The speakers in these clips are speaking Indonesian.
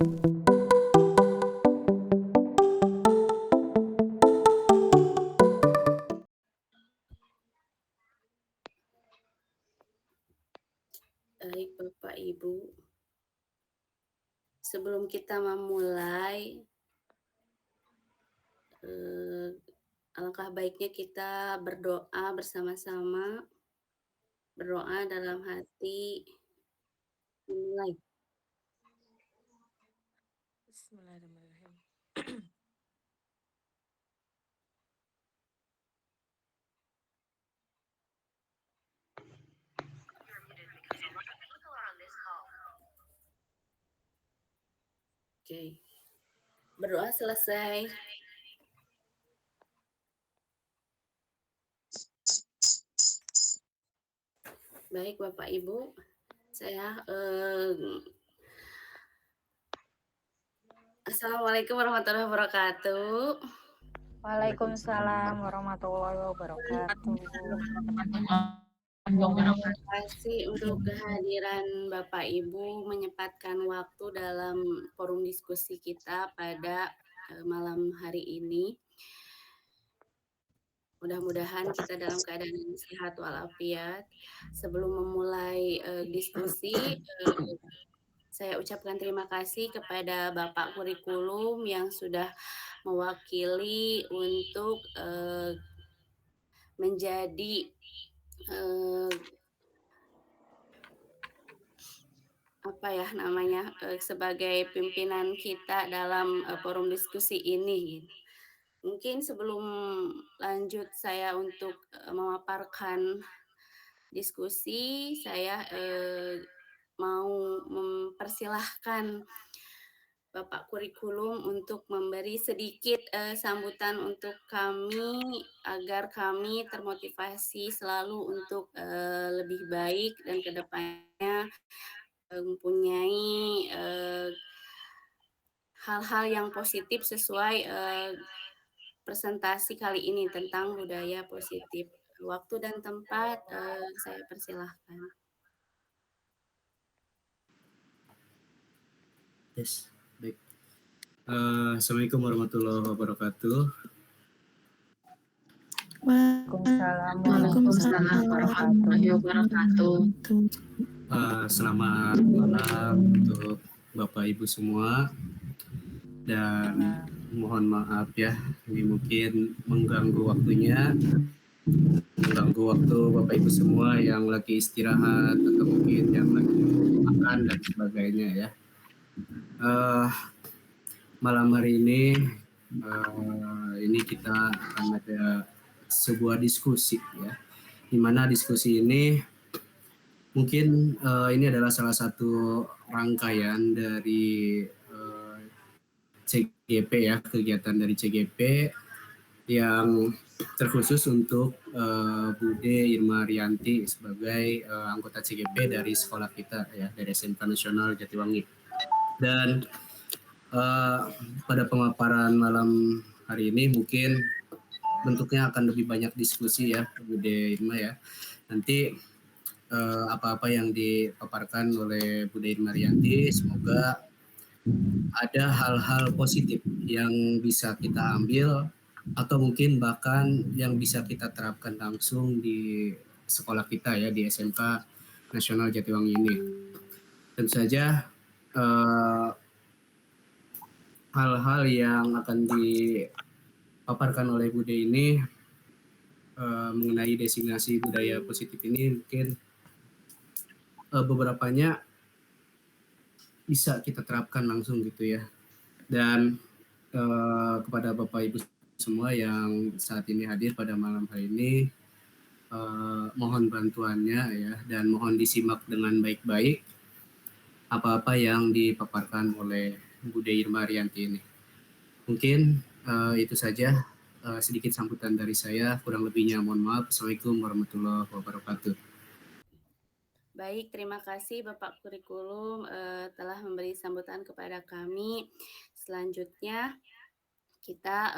Baik Bapak Ibu, sebelum kita memulai, alangkah baiknya kita berdoa bersama-sama, berdoa dalam hati, mulai. Bismillahirrahmanirrahim. Oke, berdoa selesai. Baik Bapak Ibu, saya Assalamualaikum warahmatullahi wabarakatuh. Waalaikumsalam warahmatullahi wabarakatuh. Terima kasih untuk kehadiran Bapak Ibu menyempatkan waktu dalam forum diskusi kita pada malam hari ini. Mudah-mudahan kita dalam keadaan yang sehat walafiat. Sebelum memulai diskusi, saya ucapkan terima kasih kepada Bapak Kurikulum yang sudah mewakili untuk menjadi sebagai pimpinan kita dalam forum diskusi ini. Mungkin sebelum lanjut saya untuk memaparkan diskusi, saya mau mempersilahkan Bapak Kurikulum untuk memberi sedikit sambutan untuk kami agar kami termotivasi selalu untuk lebih baik dan kedepannya mempunyai hal-hal yang positif sesuai presentasi kali ini tentang budaya positif. Waktu dan tempat saya persilahkan. Yes, baik. Assalamualaikum warahmatullahi wabarakatuh. Waalaikumsalam warahmatullahi wabarakatuh. Selamat malam untuk Bapak Ibu semua, dan mohon maaf ya, ini mungkin mengganggu waktunya, mengganggu waktu Bapak Ibu semua yang lagi istirahat atau mungkin yang lagi makan dan sebagainya ya. Malam hari ini kita akan ada sebuah diskusi ya, di mana diskusi ini mungkin ini adalah salah satu rangkaian dari CGP ya, kegiatan dari CGP yang terkhusus untuk Bude Irma Rianti sebagai anggota CGP dari sekolah kita ya, dari SMK Nasional Jatiwangi. Dan pada pemaparan malam hari ini mungkin bentuknya akan lebih banyak diskusi ya, Bude Irma ya. Nanti apa-apa yang dipaparkan oleh Bude Irma Rianti, semoga ada hal-hal positif yang bisa kita ambil atau mungkin bahkan yang bisa kita terapkan langsung di sekolah kita ya, di SMK Nasional Jatiwangi ini. Tentu saja hal-hal yang akan dipaparkan oleh Bude ini mengenai designasi budaya positif ini mungkin beberapanya bisa kita terapkan langsung gitu ya. Dan kepada Bapak Ibu semua yang saat ini hadir pada malam hari ini, mohon bantuannya ya, dan mohon disimak dengan baik-baik apa-apa yang dipaparkan oleh Bude Irma Rianti ini. Mungkin itu saja sedikit sambutan dari saya, kurang lebihnya mohon maaf. Assalamualaikum warahmatullahi wabarakatuh. Baik, terima kasih Bapak Kurikulum telah memberi sambutan kepada kami. Selanjutnya kita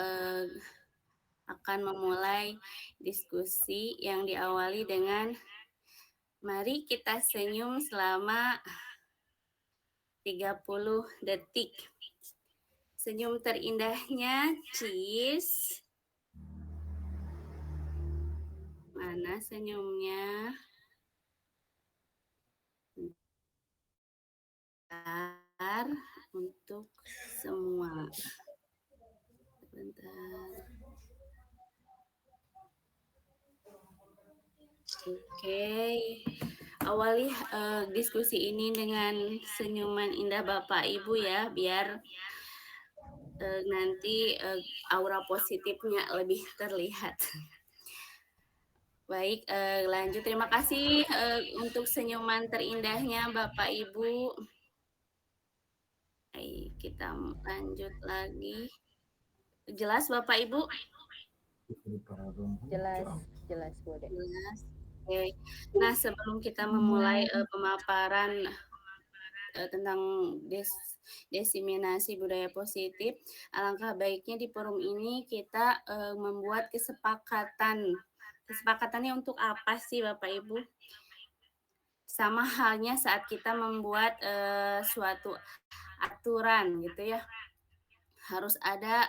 akan memulai diskusi yang diawali dengan mari kita senyum selama 30 detik. Senyum terindahnya, cheese. Mana senyumnya? Bentar untuk semua. Bentar. Oke. Awali diskusi ini dengan senyuman indah Bapak Ibu ya, biar nanti aura positifnya lebih terlihat. Baik, lanjut. Terima kasih untuk senyuman terindahnya Bapak Ibu. Baik, kita lanjut lagi. Jelas Bapak Ibu? Jelas Bude. Jelas. Oke. Nah, sebelum kita memulai pemaparan tentang diseminasi budaya positif, alangkah baiknya di forum ini kita membuat kesepakatan. Kesepakatannya untuk apa sih Bapak Ibu? Sama halnya saat kita membuat suatu aturan gitu ya. Harus ada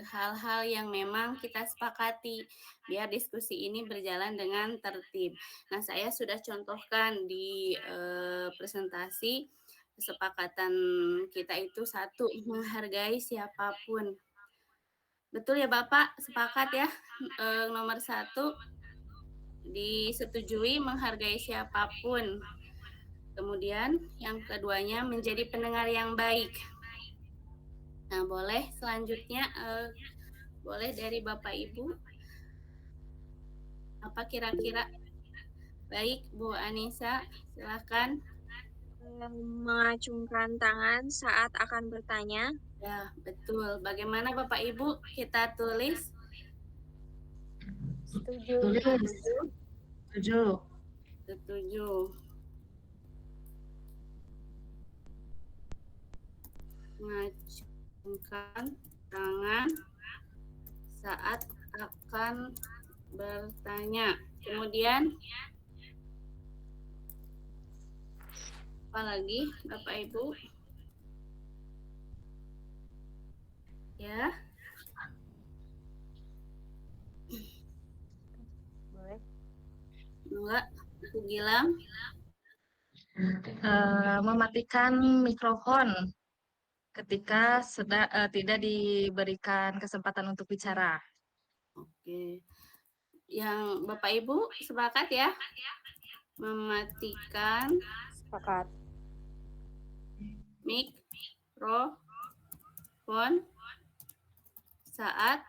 hal-hal yang memang kita sepakati biar diskusi ini berjalan dengan tertib. Nah, saya sudah contohkan di presentasi kesepakatan kita itu satu, menghargai siapapun. Betul ya Bapak, sepakat ya? Nomor 1, disetujui menghargai siapapun. Kemudian yang keduanya menjadi pendengar yang baik. Nah, boleh selanjutnya boleh dari Bapak Ibu. Apa kira-kira? Baik, Bu Anissa, silakan. Mengacungkan tangan saat akan bertanya. Ya, betul. Bagaimana Bapak Ibu? Kita tulis. Setuju. Setuju. Setuju. Mengacungkan tangan saat akan bertanya. Kemudian apa lagi Bapak Ibu? Ya. Boleh. Enggak, Bu Gilang. Mematikan mikrofon ketika tidak diberikan kesempatan untuk bicara. Oke. Yang Bapak Ibu sepakat ya? Mematikan Sepakat. mikrofon saat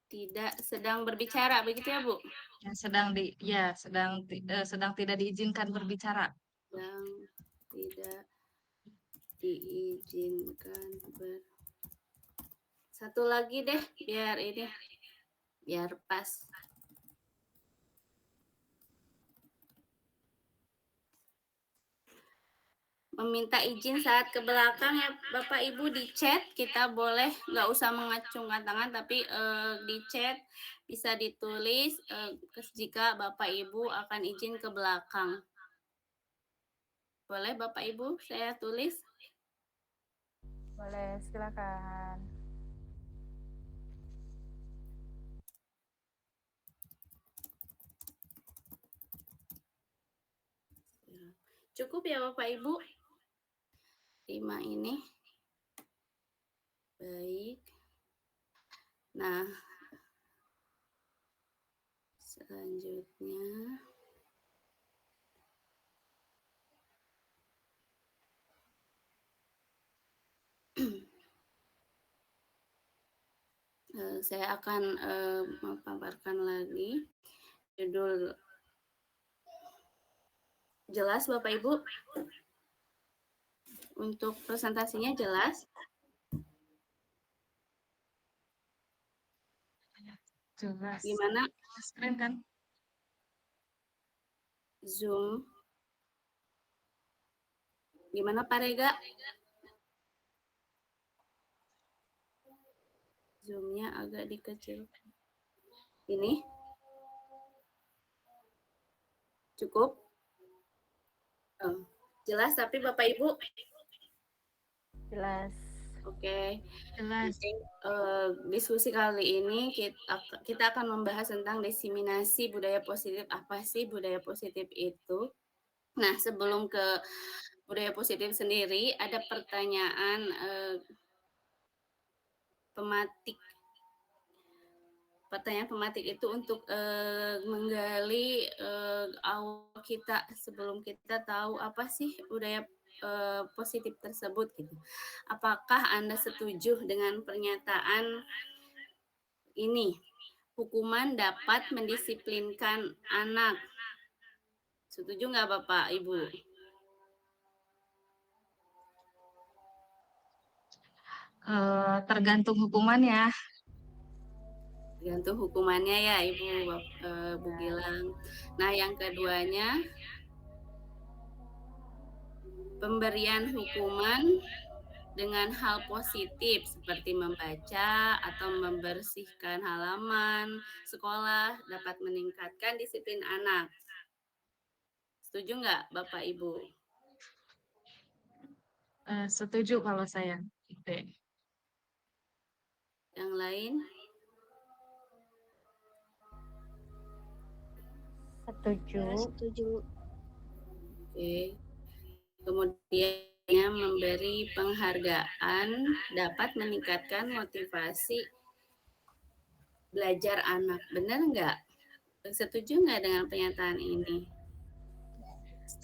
tidak sedang berbicara, begitu ya Bu? Sedang tidak diizinkan berbicara. Sedang tidak diizinkan Satu lagi deh, biar pas. Meminta izin saat ke belakang ya Bapak Ibu, di chat kita boleh, nggak usah mengacungkan tangan, tapi di chat bisa ditulis jika Bapak Ibu akan izin ke belakang. Boleh Bapak Ibu saya tulis? Boleh, silakan. Cukup ya Bapak Ibu? 5 ini. Baik. Nah, selanjutnya saya akan memaparkan lagi judul. Jelas Bapak Ibu? Untuk presentasinya jelas? Jelas. Gimana? Screen kan? Zoom. Gimana Pak Rega? Zoom-nya agak dikecilkan. Ini? Cukup? Jelas tapi Bapak Ibu? Jelas. Oke. Jelas. Oke, diskusi kali ini kita akan membahas tentang diseminasi budaya positif. Apa sih budaya positif itu? Nah, sebelum ke budaya positif sendiri, ada pertanyaan pematik. Pertanyaan pematik itu untuk menggali awal kita sebelum kita tahu apa sih budaya positif tersebut gitu. Apakah Anda setuju dengan pernyataan ini? Hukuman dapat mendisiplinkan anak. Setuju nggak Bapak, Ibu? Tergantung hukumannya. Tergantung hukumannya ya, Ibu, Bu Gilang. Nah, yang keduanya, pemberian hukuman dengan hal positif seperti membaca atau membersihkan halaman sekolah dapat meningkatkan disiplin anak. Setuju nggak Bapak Ibu? Setuju kalau saya. Oke. Yang lain? Setuju. Ya, setuju. Oke. Kemudian memberi penghargaan dapat meningkatkan motivasi belajar anak. Benar nggak? Setuju nggak dengan pernyataan ini?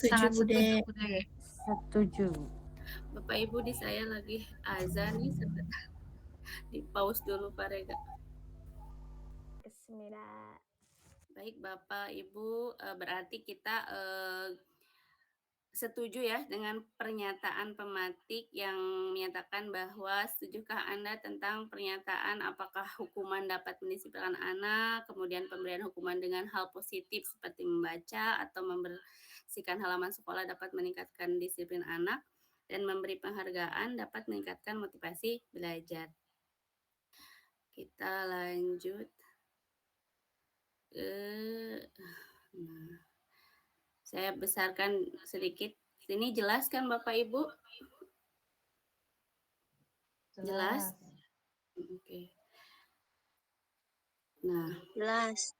Sangat setuju, Bude. Setuju. Bapak Ibu di saya lagi azan nih, sebentar. Di pause dulu Pak Rega. Kesmira. Baik Bapak Ibu, berarti kita setuju ya dengan pernyataan pematik yang menyatakan bahwa setujukah Anda tentang pernyataan apakah hukuman dapat mendisiplinkan anak, kemudian pemberian hukuman dengan hal positif seperti membaca atau membersihkan halaman sekolah dapat meningkatkan disiplin anak, dan memberi penghargaan dapat meningkatkan motivasi belajar. Kita lanjut. Nah, saya besarkan sedikit. Ini jelas kan Bapak Ibu? Jelas? Oke. Nah, Jelas.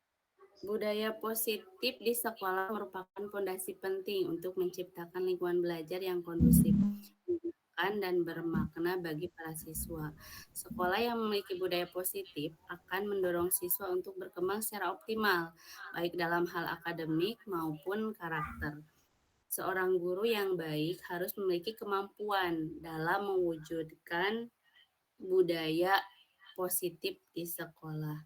budaya positif di sekolah merupakan fondasi penting untuk menciptakan lingkungan belajar yang kondusif, menyenangkan, dan bermakna bagi para siswa. Sekolah yang memiliki budaya positif akan mendorong siswa untuk berkembang secara optimal, baik dalam hal akademik maupun karakter. Seorang guru yang baik harus memiliki kemampuan dalam mewujudkan budaya positif di sekolah.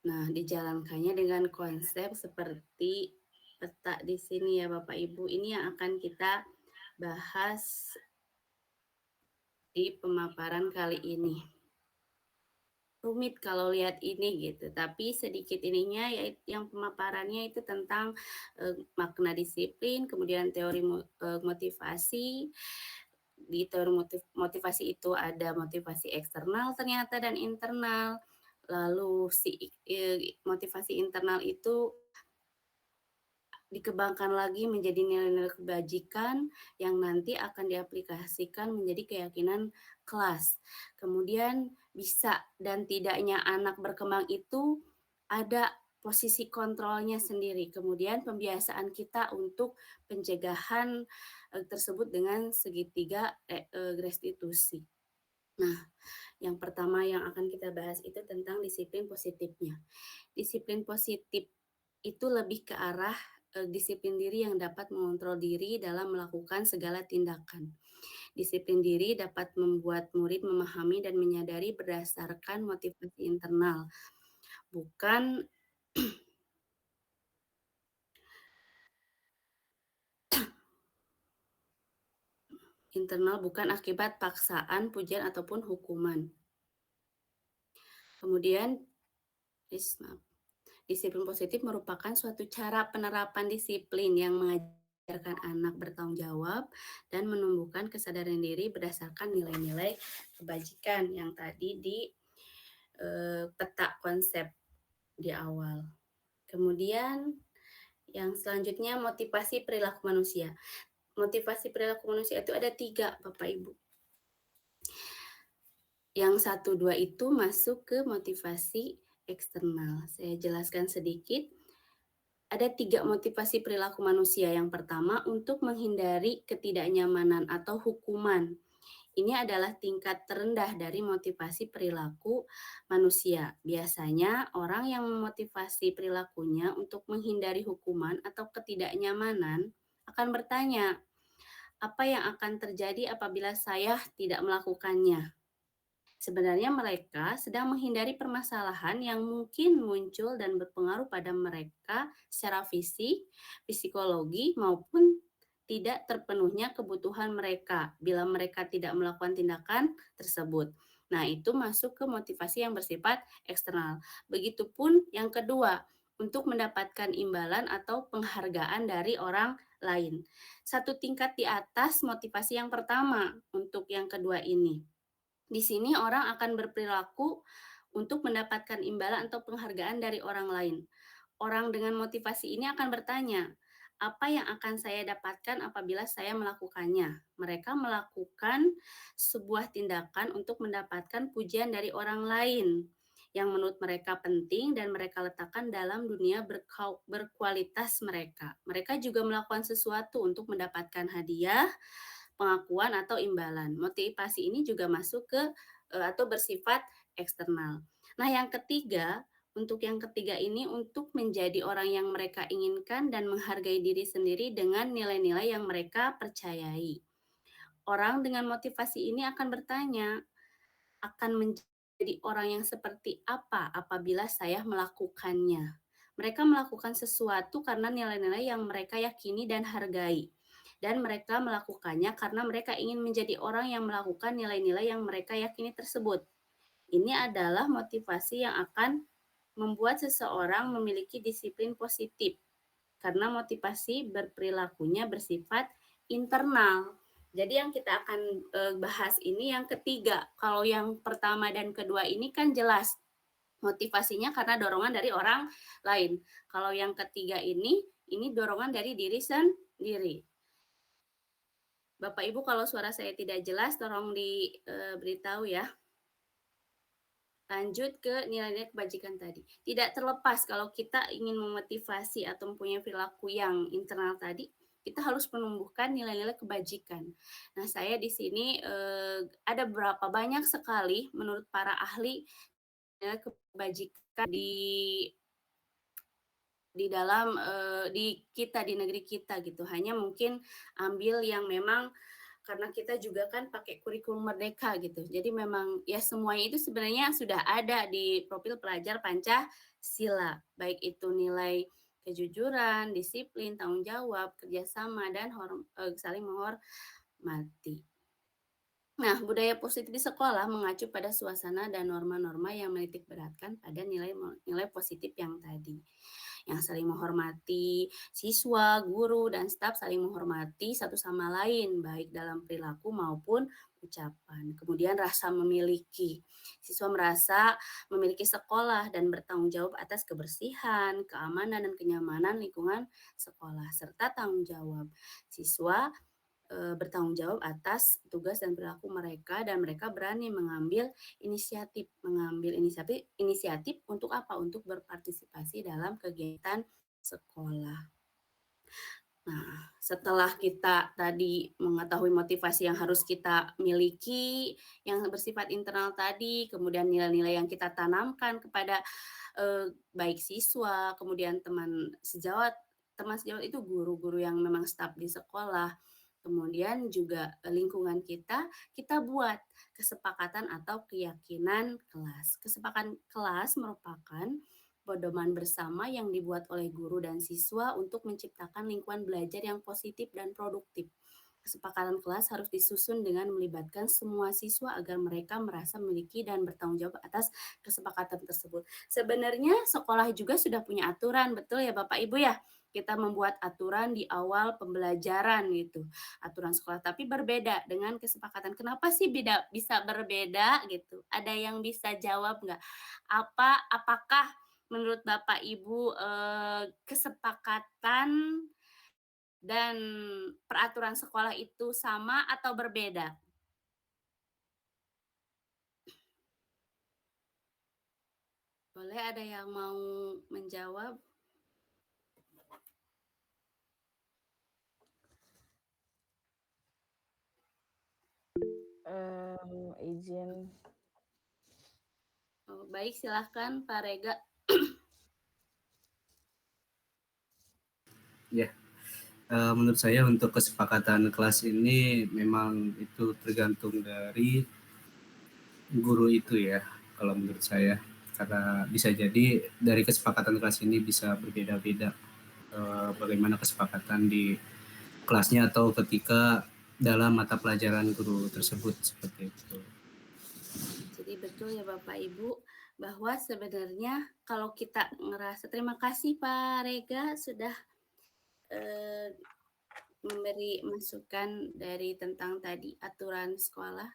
Nah, dijalankannya dengan konsep seperti peta di sini ya Bapak Ibu. Ini yang akan kita bahas di pemaparan kali ini. Rumit kalau lihat ini gitu, tapi sedikit ininya yaitu yang pemaparannya itu tentang makna disiplin, kemudian teori motivasi. Di teori motivasi itu ada motivasi eksternal ternyata dan internal. Lalu motivasi internal itu dikembangkan lagi menjadi nilai-nilai kebajikan yang nanti akan diaplikasikan menjadi keyakinan kelas. Kemudian bisa dan tidaknya anak berkembang itu ada posisi kontrolnya sendiri. Kemudian pembiasaan kita untuk pencegahan tersebut dengan segitiga restitusi. Nah, yang pertama yang akan kita bahas itu tentang disiplin positifnya. Disiplin positif itu lebih ke arah disiplin diri yang dapat mengontrol diri dalam melakukan segala tindakan. Disiplin diri dapat membuat murid memahami dan menyadari berdasarkan motivasi internal, bukan akibat paksaan, pujian, ataupun hukuman. Kemudian, disiplin positif merupakan suatu cara penerapan disiplin yang mengajarkan anak bertanggung jawab dan menumbuhkan kesadaran diri berdasarkan nilai-nilai kebajikan yang tadi di peta konsep di awal. Kemudian Yang selanjutnya motivasi perilaku manusia. Motivasi perilaku manusia itu ada 3, Bapak Ibu. Yang 1, 2 itu masuk ke motivasi eksternal. Saya jelaskan sedikit. Ada 3 motivasi perilaku manusia. Yang pertama, untuk menghindari ketidaknyamanan atau hukuman. Ini adalah tingkat terendah dari motivasi perilaku manusia. Biasanya orang yang memotivasi perilakunya untuk menghindari hukuman atau ketidaknyamanan akan bertanya, apa yang akan terjadi apabila saya tidak melakukannya? Sebenarnya mereka sedang menghindari permasalahan yang mungkin muncul dan berpengaruh pada mereka secara fisik, psikologi, maupun tidak terpenuhnya kebutuhan mereka bila mereka tidak melakukan tindakan tersebut. Nah, itu masuk ke motivasi yang bersifat eksternal. Begitupun yang kedua, untuk mendapatkan imbalan atau penghargaan dari orang lain. Satu tingkat di atas motivasi yang pertama untuk yang kedua ini. Di sini orang akan berperilaku untuk mendapatkan imbalan atau penghargaan dari orang lain. Orang dengan motivasi ini akan bertanya, apa yang akan saya dapatkan apabila saya melakukannya? Mereka melakukan sebuah tindakan untuk mendapatkan pujian dari orang lain yang menurut mereka penting dan mereka letakkan dalam dunia berkualitas mereka. Mereka juga melakukan sesuatu untuk mendapatkan hadiah, pengakuan atau imbalan. Motivasi ini juga masuk ke atau bersifat eksternal. Nah, yang ketiga, untuk yang ketiga ini untuk menjadi orang yang mereka inginkan dan menghargai diri sendiri dengan nilai-nilai yang mereka percayai. Orang dengan motivasi ini akan bertanya, akan menjadi orang yang seperti apa apabila saya melakukannya. Mereka melakukan sesuatu karena nilai-nilai yang mereka yakini dan hargai. Dan mereka melakukannya karena mereka ingin menjadi orang yang melakukan nilai-nilai yang mereka yakini tersebut. Ini adalah motivasi yang akan membuat seseorang memiliki disiplin positif. Karena motivasi berperilakunya bersifat internal. Jadi yang kita akan bahas ini yang ketiga. Kalau yang pertama dan kedua ini kan jelas motivasinya karena dorongan dari orang lain. Kalau yang ketiga ini dorongan dari diri sendiri. Bapak Ibu kalau suara saya tidak jelas tolong diberitahu ya. Lanjut ke nilai-nilai kebajikan tadi. Tidak terlepas kalau kita ingin memotivasi atau mempunyai perilaku yang internal tadi, kita harus menumbuhkan nilai-nilai kebajikan. Nah, saya di sini ada berapa banyak sekali menurut para ahli nilai kebajikan di dalam di negeri kita gitu. Hanya mungkin ambil yang memang karena kita juga kan pakai kurikulum merdeka gitu. Jadi memang ya semuanya itu sebenarnya sudah ada di profil pelajar Pancasila. Baik itu nilai kejujuran, disiplin, tanggung jawab, kerjasama, dan saling menghormati. Nah, budaya positif di sekolah mengacu pada suasana dan norma-norma yang menitik beratkan pada nilai positif yang tadi. Yang saling menghormati siswa, guru, dan staf saling menghormati satu sama lain, baik dalam perilaku maupun ucapan. Kemudian rasa memiliki. Siswa merasa memiliki sekolah dan bertanggung jawab atas kebersihan, keamanan, dan kenyamanan lingkungan sekolah, serta tanggung jawab. Siswa bertanggung jawab atas tugas dan perilaku mereka dan mereka berani mengambil inisiatif untuk apa? Untuk berpartisipasi dalam kegiatan sekolah. Nah, setelah kita tadi mengetahui motivasi yang harus kita miliki, yang bersifat internal tadi, kemudian nilai-nilai yang kita tanamkan kepada baik siswa, kemudian teman sejawat itu guru-guru yang memang staf di sekolah, kemudian juga lingkungan kita buat kesepakatan atau keyakinan kelas. Kesepakatan kelas merupakan pedoman bersama yang dibuat oleh guru dan siswa untuk menciptakan lingkungan belajar yang positif dan produktif. Kesepakatan kelas harus disusun dengan melibatkan semua siswa agar mereka merasa memiliki dan bertanggung jawab atas kesepakatan tersebut. Sebenarnya sekolah juga sudah punya aturan, betul ya Bapak Ibu ya? Kita membuat aturan di awal pembelajaran gitu, aturan sekolah, tapi berbeda dengan kesepakatan. Kenapa sih bisa berbeda gitu? Ada yang bisa jawab nggak? Apakah menurut Bapak Ibu kesepakatan dan peraturan sekolah itu sama atau berbeda? Boleh ada yang mau menjawab? Izin. Oh, baik, silahkan Pak Rega. Ya, menurut saya untuk kesepakatan kelas ini memang itu tergantung dari guru itu ya, kalau menurut saya. Karena bisa jadi dari kesepakatan kelas ini bisa berbeda-beda bagaimana kesepakatan di kelasnya atau ketika dalam mata pelajaran guru tersebut seperti itu. Jadi betul ya Bapak Ibu bahwa sebenarnya kalau kita ngerasa terima kasih Pak Rega sudah memberi masukan dari tentang tadi aturan sekolah,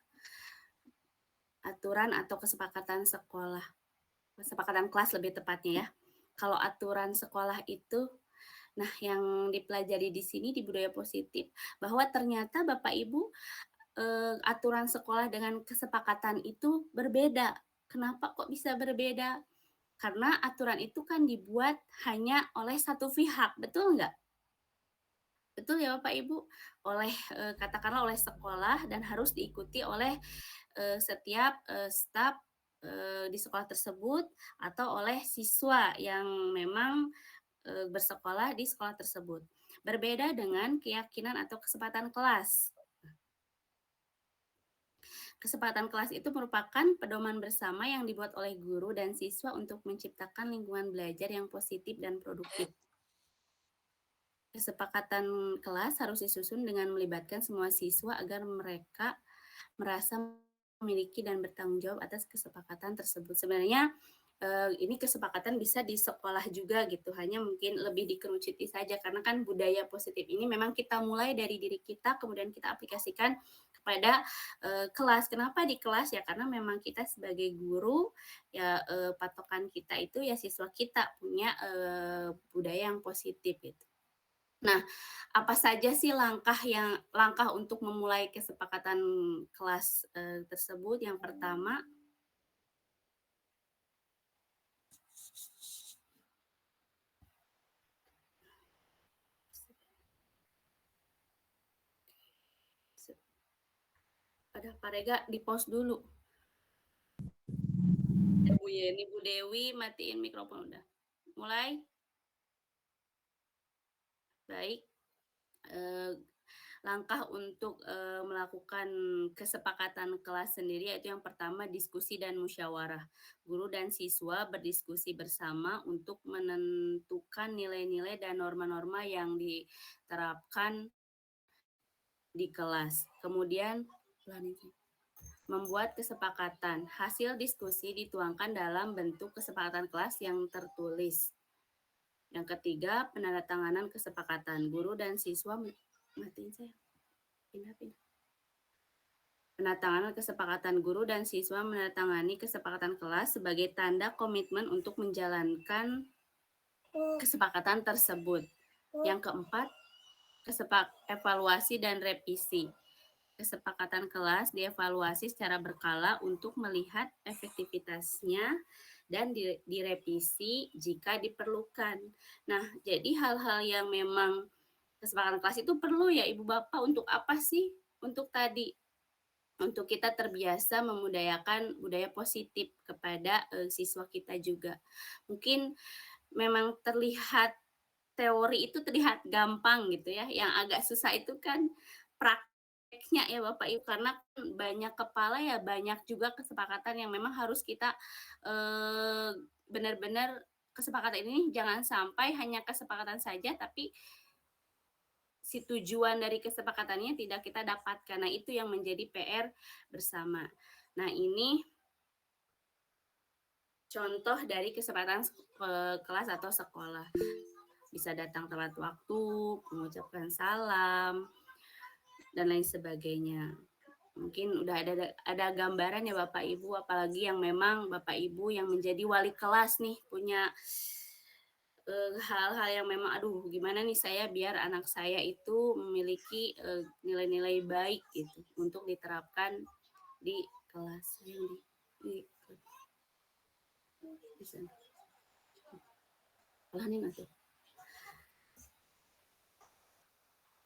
aturan atau kesepakatan sekolah, kesepakatan kelas lebih tepatnya ya. Kalau aturan sekolah itu, nah yang dipelajari di sini di budaya positif bahwa ternyata Bapak Ibu aturan sekolah dengan kesepakatan itu berbeda. Kenapa kok bisa berbeda? Karena aturan itu kan dibuat hanya oleh satu pihak, betul nggak? Betul ya Bapak Ibu? Oleh katakanlah oleh sekolah dan harus diikuti oleh setiap staf di sekolah tersebut atau oleh siswa yang memang bersekolah di sekolah tersebut. Berbeda dengan keyakinan atau kesepakatan kelas. Kesepakatan kelas itu merupakan pedoman bersama yang dibuat oleh guru dan siswa untuk menciptakan lingkungan belajar yang positif dan produktif. Kesepakatan kelas harus disusun dengan melibatkan semua siswa agar mereka merasa memiliki dan bertanggung jawab atas kesepakatan tersebut. Sebenarnya ini kesepakatan bisa di sekolah juga gitu, hanya mungkin lebih dikerucuti saja karena kan budaya positif ini memang kita mulai dari diri kita kemudian kita aplikasikan kepada kelas. Kenapa di kelas ya? Karena memang kita sebagai guru ya patokan kita itu ya siswa kita punya budaya yang positif gitu. Nah, apa saja sih langkah untuk memulai kesepakatan kelas tersebut? Yang pertama, ada Pak Rega di pause dulu. Bu Yeni, Bu Dewi, matiin mikrofon udah. Mulai. Baik. Langkah untuk melakukan kesepakatan kelas sendiri yaitu yang pertama diskusi dan musyawarah. Guru dan siswa berdiskusi bersama untuk menentukan nilai-nilai dan norma-norma yang diterapkan di kelas. Kemudian membuat kesepakatan. Hasil diskusi dituangkan dalam bentuk kesepakatan kelas yang tertulis. Yang ketiga, penandatanganan kesepakatan. Guru dan siswa matiin saya. Pindah. Penandatanganan kesepakatan guru dan siswa menandatangani kesepakatan kelas sebagai tanda komitmen untuk menjalankan kesepakatan tersebut. Yang keempat, evaluasi dan revisi. Kesepakatan kelas dievaluasi secara berkala untuk melihat efektivitasnya dan direvisi jika diperlukan. Nah, jadi hal-hal yang memang kesepakatan kelas itu perlu ya Ibu Bapak untuk apa sih? Untuk tadi, untuk kita terbiasa memudayakan budaya positif kepada siswa kita juga. Mungkin memang terlihat teori itu terlihat gampang gitu ya, yang agak susah itu kan prakteknya ya Bapak Ibu, karena banyak kepala ya banyak juga kesepakatan yang memang harus kita benar-benar kesepakatan ini jangan sampai hanya kesepakatan saja tapi si tujuan dari kesepakatannya tidak kita dapatkan. Nah, itu yang menjadi PR bersama. Nah, ini contoh dari kesepakatan kelas atau sekolah. Bisa datang tepat waktu, mengucapkan salam, dan lain sebagainya. Mungkin udah ada gambaran ya Bapak Ibu, apalagi yang memang Bapak Ibu yang menjadi wali kelas nih, punya hal-hal yang memang aduh gimana nih saya biar anak saya itu memiliki nilai-nilai baik gitu untuk diterapkan di kelas di sana.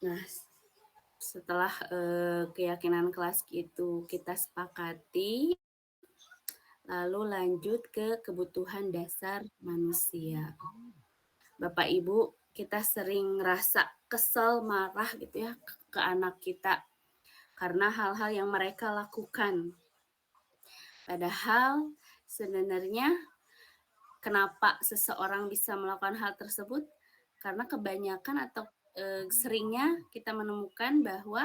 Nah, setelah keyakinan kelas itu kita sepakati, lalu lanjut ke kebutuhan dasar manusia. Bapak Ibu, kita sering ngerasa kesel, marah gitu ya ke anak kita karena hal-hal yang mereka lakukan. Padahal sebenarnya kenapa seseorang bisa melakukan hal tersebut? Karena kebanyakan atau seringnya kita menemukan bahwa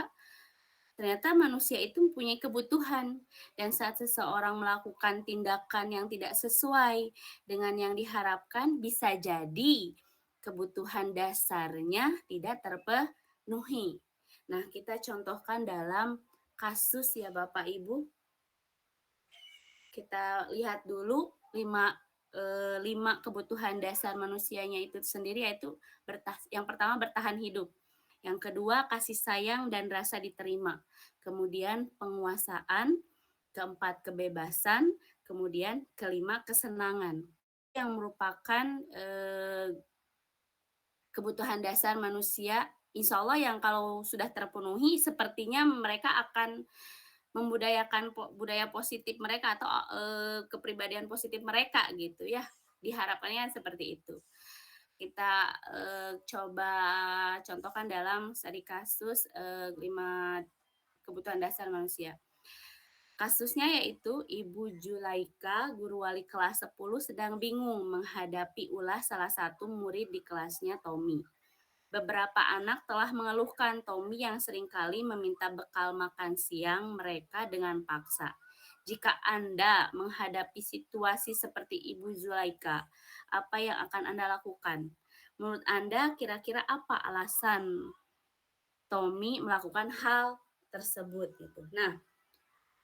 ternyata manusia itu mempunyai kebutuhan, dan saat seseorang melakukan tindakan yang tidak sesuai dengan yang diharapkan, bisa jadi kebutuhan dasarnya tidak terpenuhi. Nah, kita contohkan dalam kasus ya Bapak Ibu. Kita lihat dulu 5 kebutuhan dasar manusianya itu sendiri, yaitu yang pertama bertahan hidup. Yang kedua, kasih sayang dan rasa diterima. Kemudian penguasaan, keempat kebebasan, kemudian kelima kesenangan. Yang merupakan kebutuhan dasar manusia, insya Allah yang kalau sudah terpenuhi, sepertinya mereka akan membudayakan budaya positif mereka atau kepribadian positif mereka gitu ya. Diharapkannya seperti itu. Kita coba contohkan dalam studi kasus 5 kebutuhan dasar manusia. Kasusnya yaitu Ibu Julaika, guru wali kelas 10 sedang bingung menghadapi ulah salah satu murid di kelasnya Tommy. Beberapa anak telah mengeluhkan Tommy yang seringkali meminta bekal makan siang mereka dengan paksa. Jika Anda menghadapi situasi seperti Ibu Zulaika, apa yang akan Anda lakukan? Menurut Anda, kira-kira apa alasan Tommy melakukan hal tersebut? Gitu. Nah,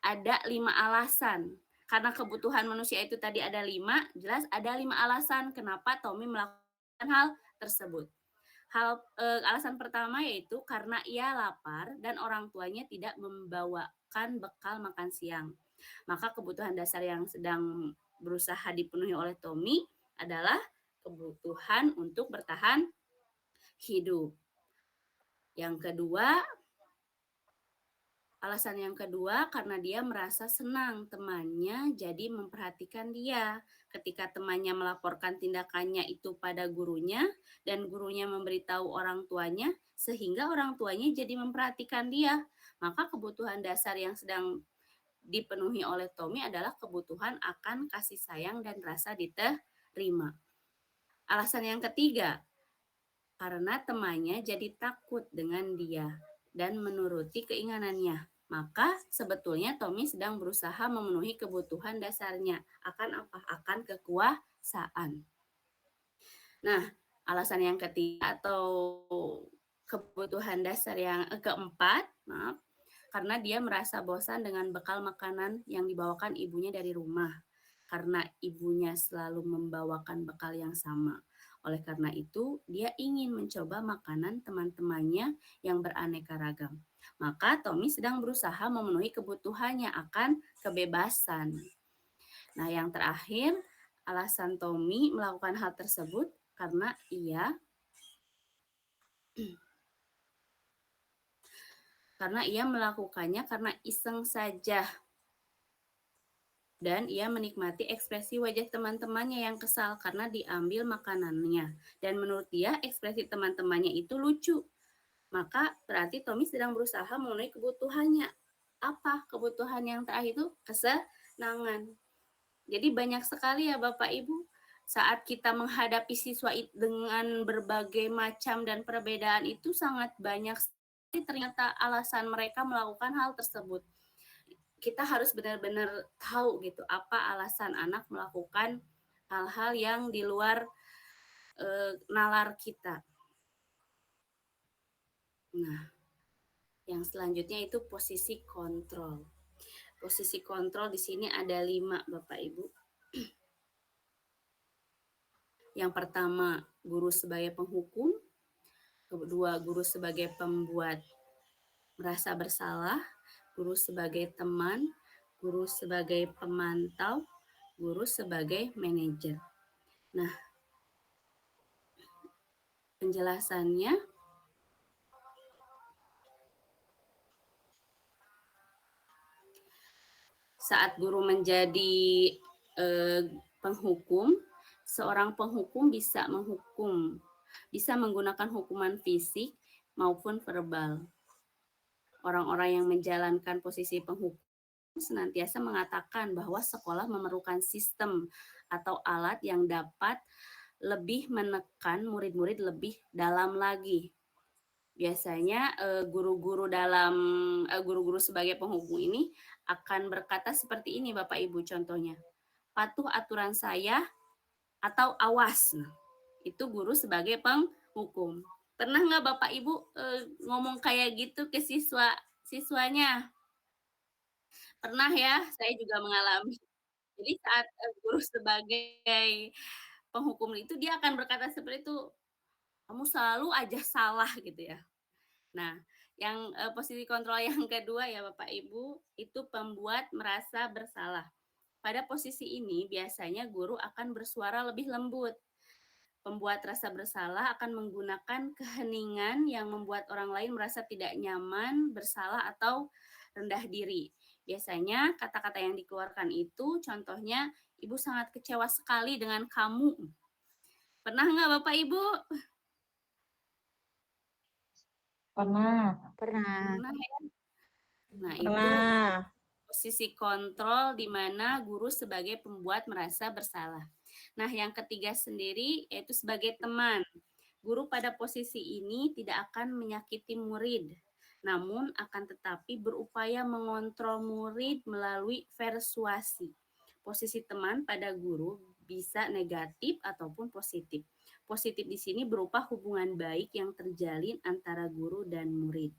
ada 5 alasan. Karena kebutuhan manusia itu tadi ada 5, jelas ada 5 alasan kenapa Tommy melakukan hal tersebut. Alasan pertama yaitu karena ia lapar dan orang tuanya tidak membawakan bekal makan siang. Maka kebutuhan dasar yang sedang berusaha dipenuhi oleh Tommy adalah kebutuhan untuk bertahan hidup. Alasan yang kedua karena dia merasa senang temannya jadi memperhatikan dia. Ketika temannya melaporkan tindakannya itu pada gurunya dan gurunya memberitahu orang tuanya, sehingga orang tuanya jadi memperhatikan dia. Maka kebutuhan dasar yang sedang dipenuhi oleh Tommy adalah kebutuhan akan kasih sayang dan rasa diterima. Alasan yang ketiga, karena temannya jadi takut dengan dia dan menuruti keinginannya. Maka sebetulnya Tommy sedang berusaha memenuhi kebutuhan dasarnya. Akan apa? Akan kekuasaan. Nah, alasan yang ketiga atau kebutuhan dasar yang keempat, karena dia merasa bosan dengan bekal makanan yang dibawakan ibunya dari rumah. Karena ibunya selalu membawakan bekal yang sama. Oleh karena itu, dia ingin mencoba makanan teman-temannya yang beraneka ragam. Maka Tommy sedang berusaha memenuhi kebutuhannya akan kebebasan. Nah, yang terakhir, alasan Tommy melakukan hal tersebut karena ia melakukannya karena iseng saja. Dan ia menikmati ekspresi wajah teman-temannya yang kesal karena diambil makanannya. Dan menurut dia ekspresi teman-temannya itu lucu. Maka berarti Tommy sedang berusaha memenuhi kebutuhannya. Apa kebutuhan yang terakhir itu? Kesenangan. Jadi banyak sekali ya Bapak Ibu, saat kita menghadapi siswa dengan berbagai macam dan perbedaan itu sangat banyak sekali ternyata alasan mereka melakukan hal tersebut. Kita harus benar-benar tahu gitu apa alasan anak melakukan hal-hal yang di luar nalar kita. Nah, Yang selanjutnya itu posisi kontrol. Posisi kontrol di sini ada 5, Bapak Ibu. Yang pertama, guru sebagai penghukum. Kedua, guru sebagai pembuat merasa bersalah. Guru sebagai teman. Guru sebagai pemantau. Guru sebagai manajer. Nah, penjelasannya saat guru menjadi penghukum, seorang penghukum bisa menghukum, bisa menggunakan hukuman fisik maupun verbal. Orang-orang yang menjalankan posisi penghukum senantiasa mengatakan bahwa sekolah memerlukan sistem atau alat yang dapat lebih menekan murid-murid lebih dalam lagi. Biasanya guru-guru sebagai penghukum ini akan berkata seperti ini, Bapak Ibu, contohnya. Patuh aturan saya atau awas. Nah, itu guru sebagai penghukum. Pernah nggak Bapak Ibu ngomong kayak gitu ke siswanya? Pernah ya, saya juga mengalami. Jadi saat guru sebagai penghukum itu dia akan berkata seperti itu, kamu selalu aja salah gitu ya. Nah, yang posisi kontrol yang kedua ya Bapak Ibu, itu pembuat merasa bersalah. Pada posisi ini biasanya guru akan bersuara lebih lembut. Pembuat rasa bersalah akan menggunakan keheningan yang membuat orang lain merasa tidak nyaman, bersalah, atau rendah diri. Biasanya kata-kata yang dikeluarkan itu contohnya, Ibu sangat kecewa sekali dengan kamu. Pernah nggak Bapak Ibu? Pernah. Pernah ya? Nah, itu Pernah. posisi kontrol di mana guru sebagai pembuat merasa bersalah. Nah, yang ketiga sendiri yaitu sebagai teman. Guru pada posisi ini tidak akan menyakiti murid, namun akan tetapi berupaya mengontrol murid melalui persuasi. Posisi teman pada guru bisa negatif ataupun positif. Positif di sini berupa hubungan baik yang terjalin antara guru dan murid.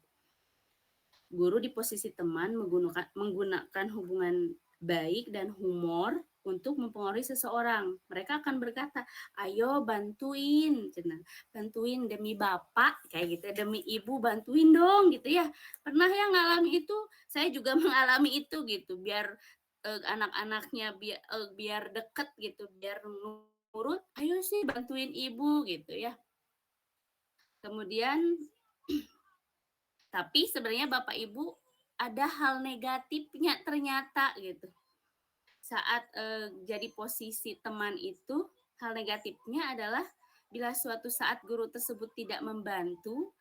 Guru di posisi teman menggunakan hubungan baik dan humor untuk mempengaruhi seseorang. Mereka akan berkata, ayo bantuin, bantuin demi bapak, kayak gitu, demi ibu bantuin dong, gitu ya. Pernah ya ngalami itu? Saya juga mengalami itu gitu, biar anak-anaknya biar deket gitu, biar nurut, ayo sih bantuin ibu gitu ya. Kemudian tapi sebenarnya Bapak Ibu ada hal negatifnya ternyata gitu. Saat jadi posisi teman itu, hal negatifnya adalah bila suatu saat guru tersebut tidak membantu,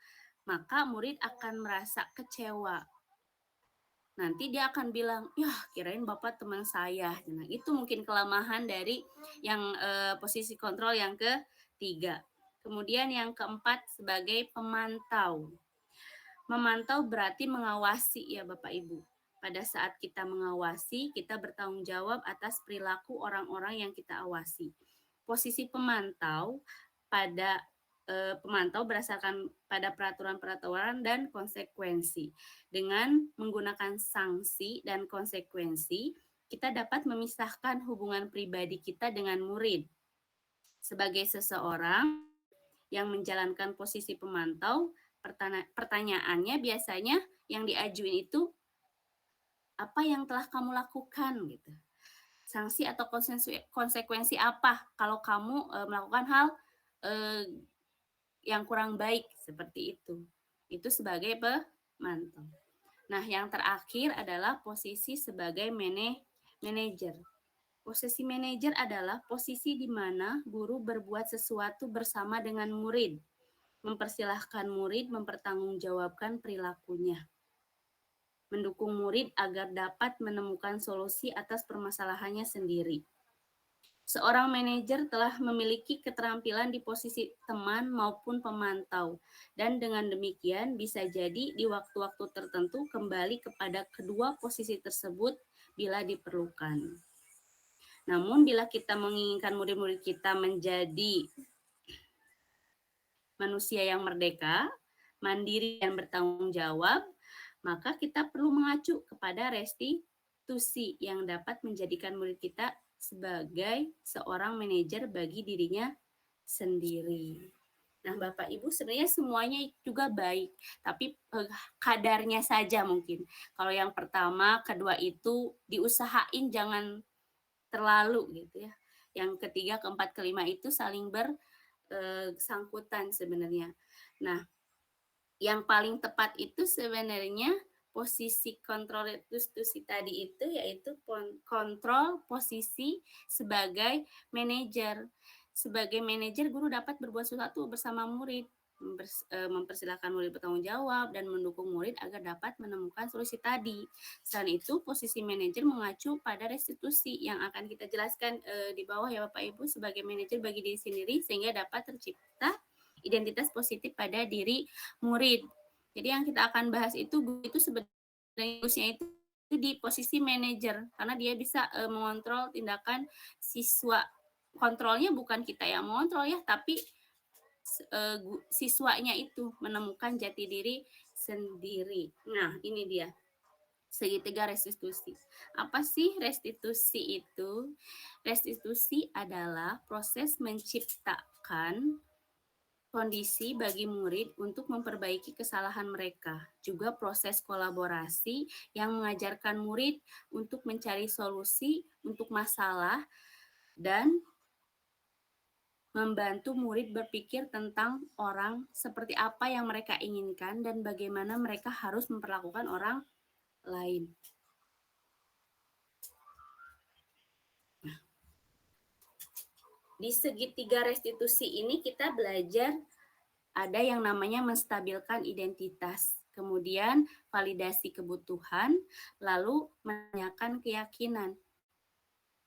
maka murid akan merasa kecewa. Nanti dia akan bilang, ya kirain Bapak teman saya. Nah, itu mungkin kelemahan dari yang posisi kontrol yang ketiga. Kemudian yang keempat sebagai pemantau. Memantau berarti mengawasi ya Bapak Ibu. Pada saat kita mengawasi, kita bertanggung jawab atas perilaku orang-orang yang kita awasi. Posisi pemantau berdasarkan pada peraturan-peraturan dan konsekuensi. Dengan menggunakan sanksi dan konsekuensi, kita dapat memisahkan hubungan pribadi kita dengan murid. Sebagai seseorang yang menjalankan posisi pemantau, pertanyaannya biasanya yang diajuin itu, apa yang telah kamu lakukan gitu. Sanksi atau konsekuensi apa kalau kamu melakukan hal yang kurang baik seperti itu. Itu sebagai pemantau. Nah, yang terakhir adalah posisi sebagai manajer. Posisi manajer adalah posisi di mana guru berbuat sesuatu bersama dengan murid, mempersilahkan murid mempertanggungjawabkan perilakunya, mendukung murid agar dapat menemukan solusi atas permasalahannya sendiri. Seorang manajer telah memiliki keterampilan di posisi teman maupun pemantau, dan dengan demikian bisa jadi di waktu-waktu tertentu kembali kepada kedua posisi tersebut bila diperlukan. Namun bila kita menginginkan murid-murid kita menjadi manusia yang merdeka, mandiri dan bertanggung jawab, maka kita perlu mengacu kepada restitusi yang dapat menjadikan murid kita sebagai seorang manajer bagi dirinya sendiri. Nah, Bapak Ibu sebenarnya semuanya juga baik, tapi kadarnya saja mungkin. Kalau yang pertama, kedua itu diusahain jangan terlalu gitu ya. Yang ketiga, keempat, kelima itu saling bersangkutan sebenarnya. Nah, yang paling tepat itu sebenarnya posisi kontrol restitusi tadi itu yaitu kontrol posisi sebagai manajer. Sebagai manajer, guru dapat berbuat sesuatu bersama murid, mempersilahkan murid bertanggung jawab dan mendukung murid agar dapat menemukan solusi tadi. Selain itu, posisi manajer mengacu pada restitusi yang akan kita jelaskan di bawah ya Bapak Ibu sebagai manajer bagi diri sendiri sehingga dapat tercipta identitas positif pada diri murid. Jadi yang kita akan bahas itu sebenarnya itu di posisi manajer karena dia bisa mengontrol tindakan siswa. Kontrolnya bukan kita yang mengontrol ya, tapi siswanya itu menemukan jati diri sendiri. Nah, ini dia segitiga restitusi. Apa sih restitusi itu? Restitusi adalah proses menciptakan kondisi bagi murid untuk memperbaiki kesalahan mereka. Juga proses kolaborasi yang mengajarkan murid untuk mencari solusi untuk masalah dan membantu murid berpikir tentang orang seperti apa yang mereka inginkan dan bagaimana mereka harus memperlakukan orang lain. Di segitiga restitusi ini kita belajar ada yang namanya menstabilkan identitas, kemudian validasi kebutuhan, lalu menanyakan keyakinan.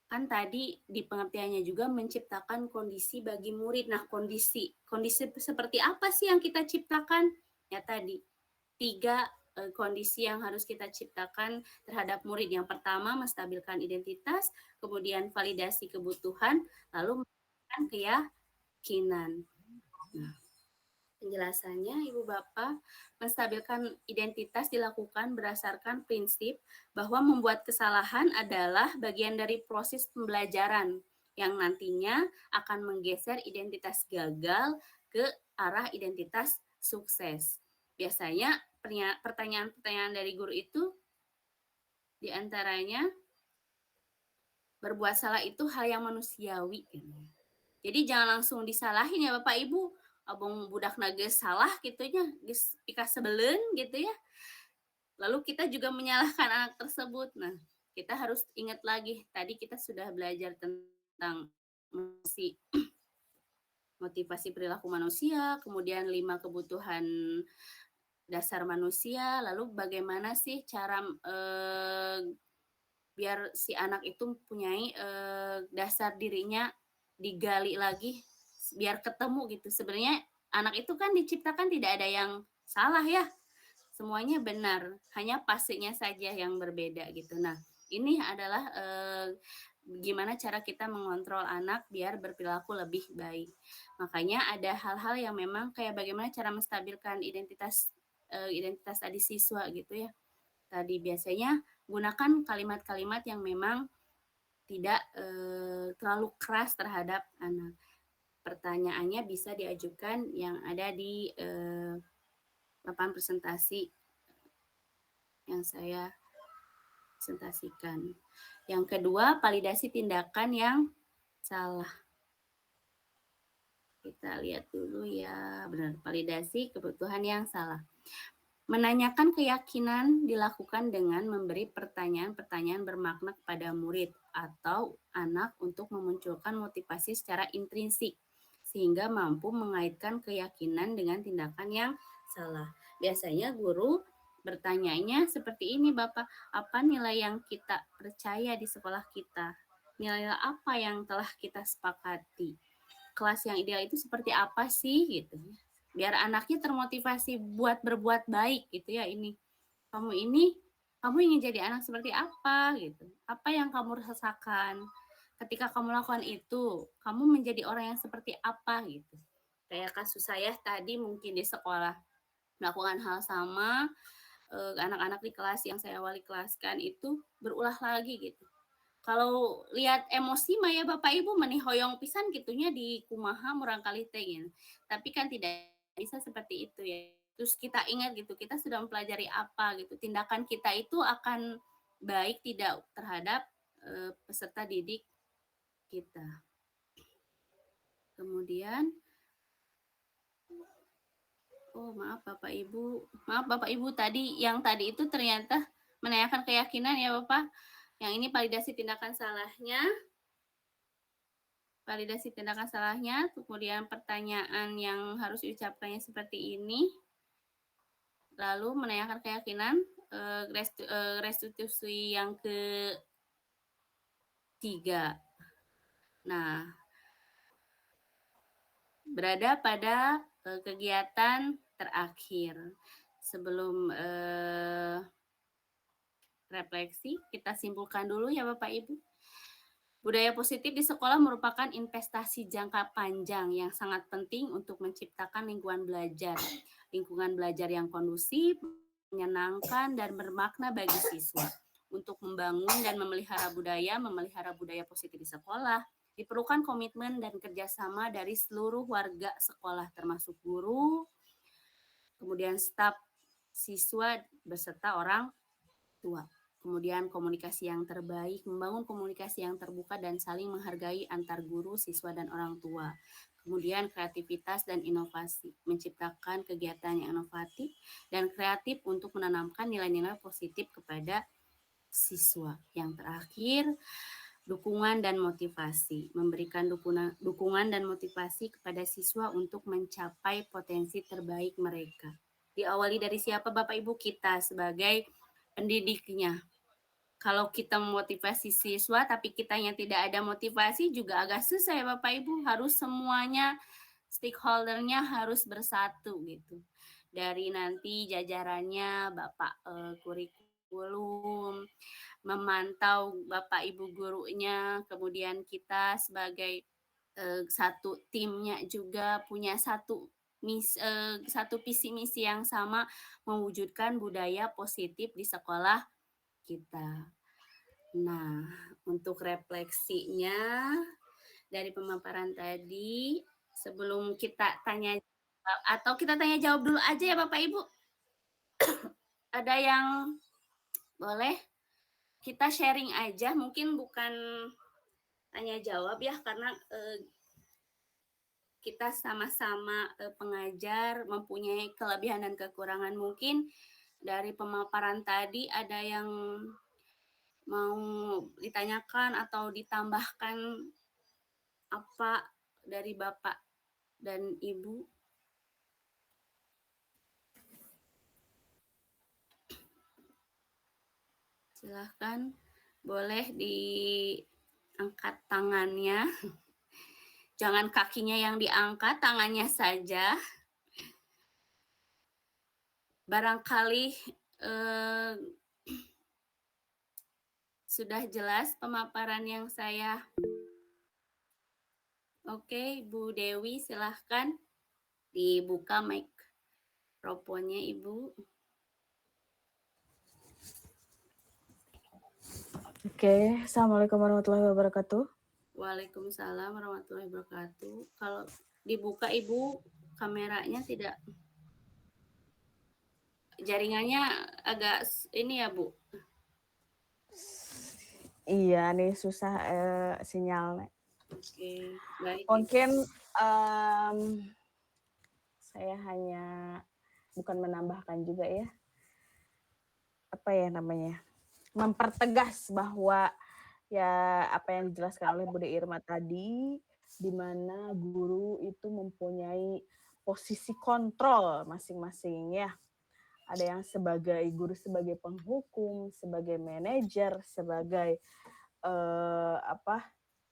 Kan tadi di pengertiannya juga menciptakan kondisi bagi murid. Nah, kondisi seperti apa sih yang kita ciptakan? Ya tadi 3 kondisi yang harus kita ciptakan terhadap murid. Yang pertama, menstabilkan identitas, kemudian validasi kebutuhan, lalu menanyakan keyakinan. Nah, penjelasannya, Ibu Bapak, menstabilkan identitas dilakukan berdasarkan prinsip bahwa membuat kesalahan adalah bagian dari proses pembelajaran yang nantinya akan menggeser identitas gagal ke arah identitas sukses. Biasanya pertanyaan-pertanyaan dari guru itu diantaranya berbuat salah itu hal yang manusiawi. Jadi jangan langsung disalahin ya Bapak Ibu, abang budak nages salah gitunya, geus pika sebeleun gitu ya. Lalu kita juga menyalahkan anak tersebut. Nah, kita harus ingat lagi, tadi kita sudah belajar tentang motivasi perilaku manusia, kemudian 5 kebutuhan dasar manusia, lalu bagaimana sih cara biar si anak itu mempunyai dasar dirinya digali lagi biar ketemu gitu. Sebenarnya anak itu kan diciptakan tidak ada yang salah ya. Semuanya benar, hanya fasenya saja yang berbeda gitu. Nah, ini adalah gimana cara kita mengontrol anak biar berperilaku lebih baik. Makanya ada hal-hal yang memang kayak bagaimana cara menstabilkan identitas tadi siswa gitu ya. Tadi biasanya gunakan kalimat-kalimat yang memang tidak terlalu keras terhadap anak. Pertanyaannya bisa diajukan yang ada di papan presentasi yang saya presentasikan. Yang kedua, validasi tindakan yang salah. Kita lihat dulu ya, benar, validasi kebutuhan yang salah. Menanyakan keyakinan dilakukan dengan memberi pertanyaan-pertanyaan bermakna kepada murid atau anak untuk memunculkan motivasi secara intrinsik sehingga mampu mengaitkan keyakinan dengan tindakan yang salah. Biasanya guru bertanyanya seperti ini, Bapak, apa nilai yang kita percaya di sekolah kita? Nilai apa yang telah kita sepakati? Kelas yang ideal itu seperti apa sih gitu? Biar anaknya termotivasi buat berbuat baik gitu ya ini. Kamu ingin jadi anak seperti apa gitu. Apa yang kamu rasakan? Ketika kamu lakukan itu, kamu menjadi orang yang seperti apa gitu. Kayak kasus saya tadi mungkin di sekolah melakukan hal sama, anak-anak di kelas yang saya wali kelaskan itu berulah lagi gitu. Kalau lihat emosi mah ya Bapak Ibu meuni hoyong pisan gitunya di kumaha murangkalih teh gitu. Tapi kan tidak bisa seperti itu ya. Terus kita ingat gitu, kita sudah mempelajari apa gitu. Tindakan kita itu akan baik tidak terhadap peserta didik kita. Kemudian maaf Bapak Ibu tadi yang tadi itu ternyata menanyakan keyakinan ya Bapak. Yang ini validasi tindakan salahnya, kemudian pertanyaan yang harus diucapkannya seperti ini. Lalu menanyakan keyakinan, restitusi yang ketiga. Nah, berada pada kegiatan terakhir. Sebelum refleksi, kita simpulkan dulu ya Bapak Ibu. Budaya positif di sekolah merupakan investasi jangka panjang yang sangat penting untuk menciptakan lingkungan belajar yang kondusif, menyenangkan, dan bermakna bagi siswa. Untuk membangun dan memelihara budaya positif di sekolah, diperlukan komitmen dan kerjasama dari seluruh warga sekolah, termasuk guru, kemudian staf siswa, beserta orang tua. Kemudian komunikasi yang terbaik, membangun komunikasi yang terbuka dan saling menghargai antar guru, siswa, dan orang tua. Kemudian kreativitas dan inovasi, menciptakan kegiatan yang inovatif dan kreatif untuk menanamkan nilai-nilai positif kepada siswa. Yang terakhir, dukungan dan motivasi, memberikan dukungan dan motivasi kepada siswa untuk mencapai potensi terbaik mereka. Diawali dari siapa Bapak Ibu? Kita sebagai pendidiknya. Kalau kita memotivasi siswa tapi kitanya tidak ada motivasi juga agak susah ya Bapak Ibu. Harus semuanya stakeholder-nya harus bersatu gitu. Dari nanti jajarannya Bapak kurikulum, memantau Bapak Ibu gurunya, kemudian kita sebagai satu timnya juga punya satu visi misi yang sama, mewujudkan budaya positif di sekolah kita. Nah, untuk refleksinya dari pemaparan tadi, sebelum kita tanya jawab dulu aja ya Bapak Ibu. Ada yang boleh kita sharing aja, mungkin bukan tanya jawab ya, karena kita sama-sama pengajar, mempunyai kelebihan dan kekurangan. Mungkin dari pemaparan tadi ada yang mau ditanyakan atau ditambahkan apa dari Bapak dan Ibu? Silahkan, boleh diangkat tangannya. Jangan kakinya yang diangkat, tangannya saja. Barangkali sudah jelas pemaparan yang saya. Oke, Bu Dewi silahkan dibuka mikrofonnya Ibu. Oke, Assalamualaikum warahmatullahi wabarakatuh. Waalaikumsalam warahmatullahi wabarakatuh. Kalau dibuka Ibu, kameranya tidak, jaringannya agak ini ya Bu. Iya nih susah sinyalnya. Oke, baik. Mungkin saya hanya bukan menambahkan juga ya. Apa ya namanya? Mempertegas bahwa ya apa yang dijelaskan oleh Bude Irma tadi, di mana guru itu mempunyai posisi kontrol masing-masing ya. Ada yang sebagai guru sebagai penghukum, sebagai manajer, sebagai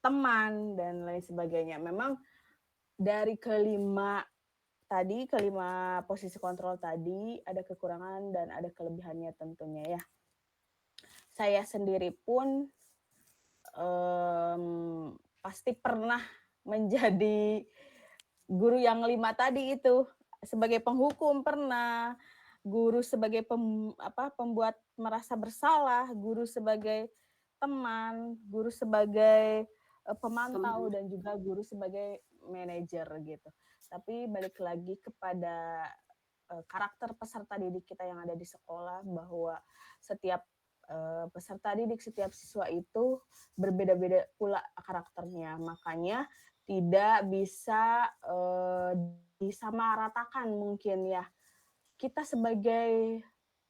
teman dan lain sebagainya. Memang dari kelima posisi kontrol tadi ada kekurangan dan ada kelebihannya tentunya ya. Saya sendiri pun pasti pernah menjadi guru yang 5 tadi itu, sebagai penghukum pernah, guru sebagai pembuat merasa bersalah, guru sebagai teman, guru sebagai pemantau, dan juga guru sebagai manajer gitu. Tapi balik lagi kepada karakter peserta didik kita yang ada di sekolah, bahwa setiap peserta didik, setiap siswa itu berbeda-beda pula karakternya. Makanya tidak bisa disamaratakan mungkin ya. Kita sebagai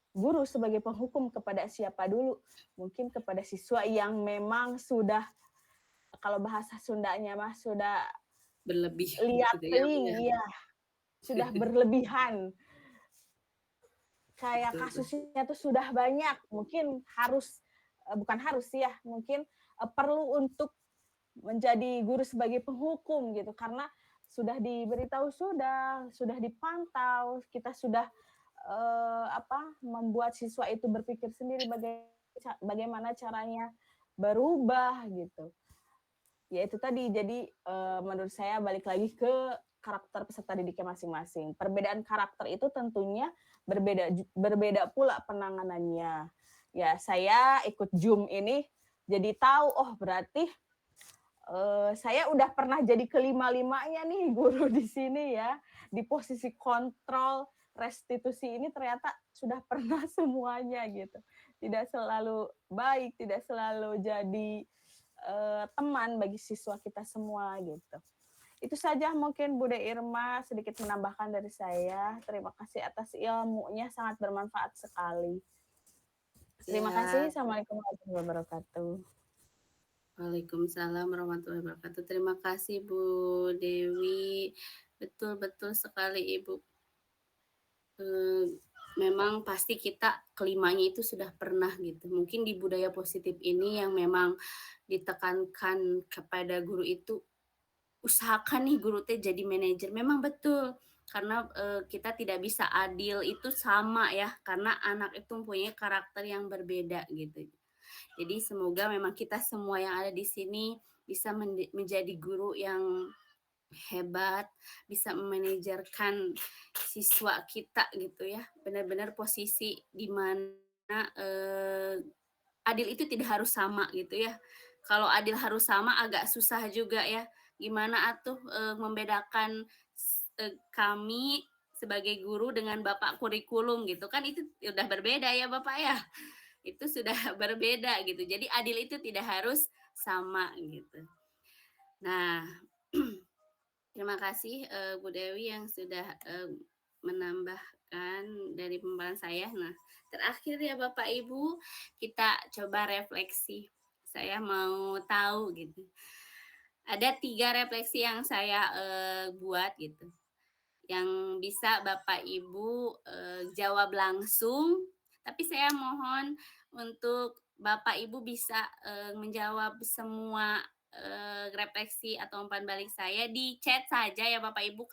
guru, sebagai penghukum kepada siapa dulu? Mungkin kepada siswa yang memang sudah, kalau bahasa Sundanya mah sudah berlebih lihat gitu ya, Bu, teing, ya. ya, sudah berlebihan. Kayak Betul. kasusnya tuh sudah banyak, mungkin harus, bukan harus ya, mungkin perlu untuk menjadi guru sebagai penghukum gitu, karena sudah diberitahu, sudah dipantau, kita sudah membuat siswa itu berpikir sendiri bagaimana caranya berubah gitu. Ya itu tadi, jadi menurut saya balik lagi ke karakter peserta didiknya masing-masing. Perbedaan karakter itu tentunya berbeda pula penanganannya. Ya saya ikut Zoom ini jadi tahu, oh berarti saya udah pernah jadi kelima-limanya nih guru di sini ya. Di posisi kontrol, restitusi ini ternyata sudah pernah semuanya gitu. Tidak selalu baik, tidak selalu jadi teman bagi siswa kita semua gitu. Itu saja mungkin Bude Irma, sedikit menambahkan dari saya. Terima kasih atas ilmunya, sangat bermanfaat sekali. Terima kasih. Assalamualaikum warahmatullahi wabarakatuh. Waalaikumsalam warahmatullahi wabarakatuh. Terima kasih Bu Dewi. Betul-betul sekali Ibu. Memang pasti kita kelimanya itu sudah pernah gitu. Mungkin di budaya positif ini yang memang ditekankan kepada guru itu, usahakan nih guru teh jadi manajer. Memang betul, karena kita tidak bisa adil itu sama ya, karena anak itu mempunyai karakter yang berbeda gitu. Jadi semoga memang kita semua yang ada di sini bisa menjadi guru yang hebat, bisa memanajerkan siswa kita gitu ya. Benar-benar posisi di mana adil itu tidak harus sama gitu ya. Kalau adil harus sama agak susah juga ya. Gimana atuh membedakan kami sebagai guru dengan Bapak kurikulum gitu kan, itu udah berbeda ya Bapak ya. Itu sudah berbeda gitu. Jadi adil itu tidak harus sama gitu. Nah, terima kasih Bu Dewi yang sudah menambahkan dari pemaparan saya. Nah, terakhir ya Bapak Ibu, kita coba refleksi. Saya mau tahu gitu. Ada 3 refleksi yang saya buat gitu. Yang bisa Bapak Ibu jawab langsung, tapi saya mohon untuk Bapak Ibu bisa menjawab semua refleksi atau umpan balik saya di chat saja ya Bapak Ibu.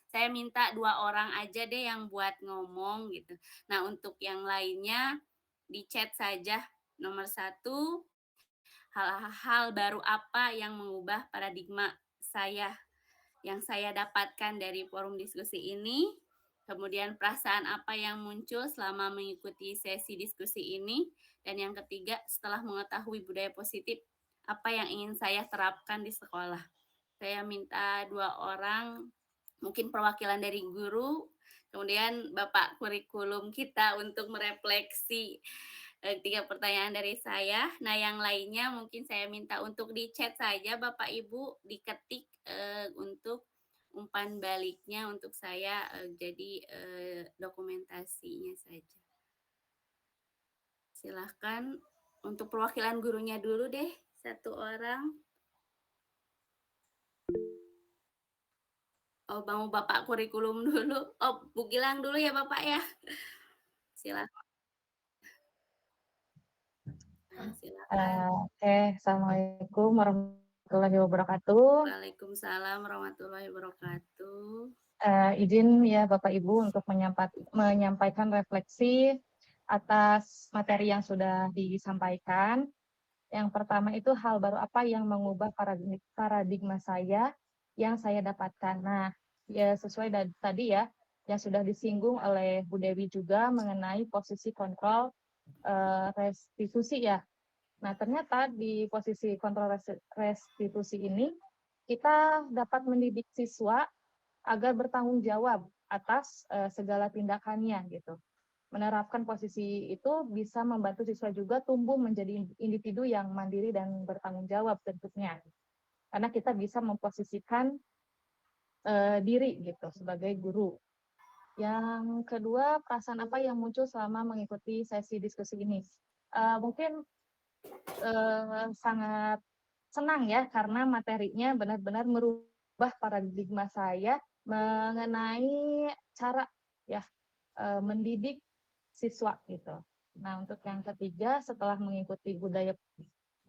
Saya minta 2 orang aja deh yang buat ngomong gitu. Nah, untuk yang lainnya di chat saja. Nomor 1, hal baru apa yang mengubah paradigma saya yang saya dapatkan dari forum diskusi ini. Kemudian perasaan apa yang muncul selama mengikuti sesi diskusi ini. Dan yang ketiga, setelah mengetahui budaya positif, apa yang ingin saya terapkan di sekolah. Saya minta 2 orang, mungkin perwakilan dari guru, kemudian Bapak kurikulum kita untuk merefleksi 3 pertanyaan dari saya. Nah, yang lainnya mungkin saya minta untuk di chat saja Bapak Ibu, diketik untuk umpan baliknya untuk saya jadi dokumentasinya saja. Silahkan untuk perwakilan gurunya dulu deh, 1 orang. Oh, mau Bapak kurikulum dulu. Oh, Bu Gilang dulu ya Bapak ya. Silakan. Silakan. Assalamualaikum warahmatullahi wabarakatuh. Waalaikumsalam warahmatullahi wabarakatuh. Izin ya Bapak Ibu untuk menyampaikan refleksi atas materi yang sudah disampaikan. Yang pertama itu hal baru apa yang mengubah paradigma saya yang saya dapatkan. Nah, ya sesuai tadi ya, yang sudah disinggung oleh Bu Dewi juga mengenai posisi kontrol restitusi ya. Nah, ternyata di posisi kontrol restitusi ini kita dapat mendidik siswa agar bertanggung jawab atas segala tindakannya gitu. Menerapkan posisi itu bisa membantu siswa juga tumbuh menjadi individu yang mandiri dan bertanggung jawab tentunya. Karena kita bisa memposisikan diri gitu sebagai guru. Yang kedua, perasaan apa yang muncul selama mengikuti sesi diskusi ini? Mungkin sangat senang ya karena materinya benar-benar merubah paradigma saya mengenai cara ya mendidik siswa gitu. Nah, untuk yang ketiga, setelah mengikuti budaya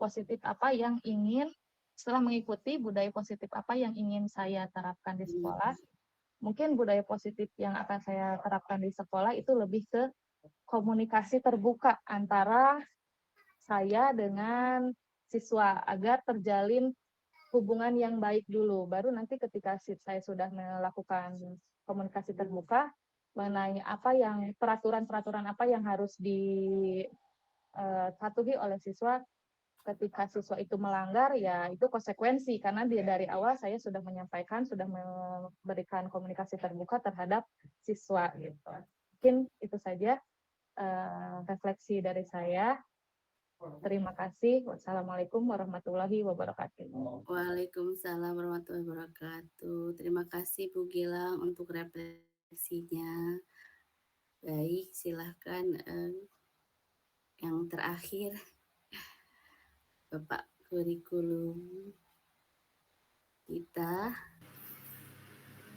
positif apa yang ingin setelah mengikuti budaya positif apa yang ingin saya terapkan di sekolah, mungkin budaya positif yang akan saya terapkan di sekolah itu lebih ke komunikasi terbuka antara saya dengan siswa agar terjalin hubungan yang baik dulu. Baru nanti ketika saya sudah melakukan komunikasi terbuka mengenai apa yang peraturan-peraturan apa yang harus dipatuhi oleh siswa, ketika siswa itu melanggar ya itu konsekuensi karena dari awal saya sudah menyampaikan, sudah memberikan komunikasi terbuka terhadap siswa gitu. Mungkin itu saja refleksi dari saya. Terima kasih. Wassalamualaikum warahmatullahi wabarakatuh. Waalaikumsalam warahmatullahi wabarakatuh. Terima kasih Bu Gilang untuk refleksinya. Baik, silahkan yang terakhir Bapak kurikulum kita.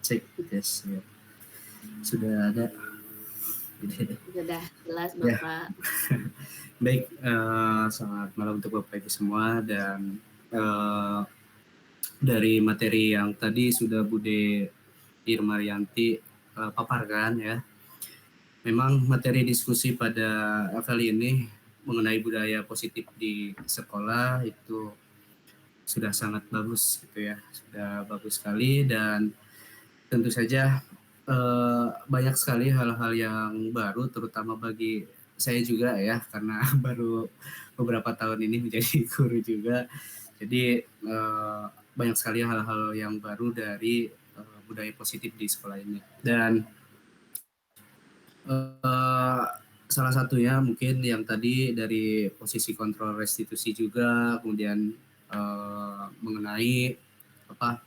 Cek tes ya. Sudah ada. Sudah jelas Ya. Bapak. Baik, selamat malam untuk Bapak Ibu semua dan dari materi yang tadi sudah Bude Irmarianti paparkan ya. Memang materi diskusi pada kali ini mengenai budaya positif di sekolah itu sudah sangat bagus gitu ya, sudah bagus sekali dan tentu saja banyak sekali hal-hal yang baru terutama bagi saya juga ya karena baru beberapa tahun ini menjadi guru juga. Jadi banyak sekali hal-hal yang baru dari budaya positif di sekolah ini dan salah satunya mungkin yang tadi dari posisi kontrol restitusi juga kemudian mengenai apa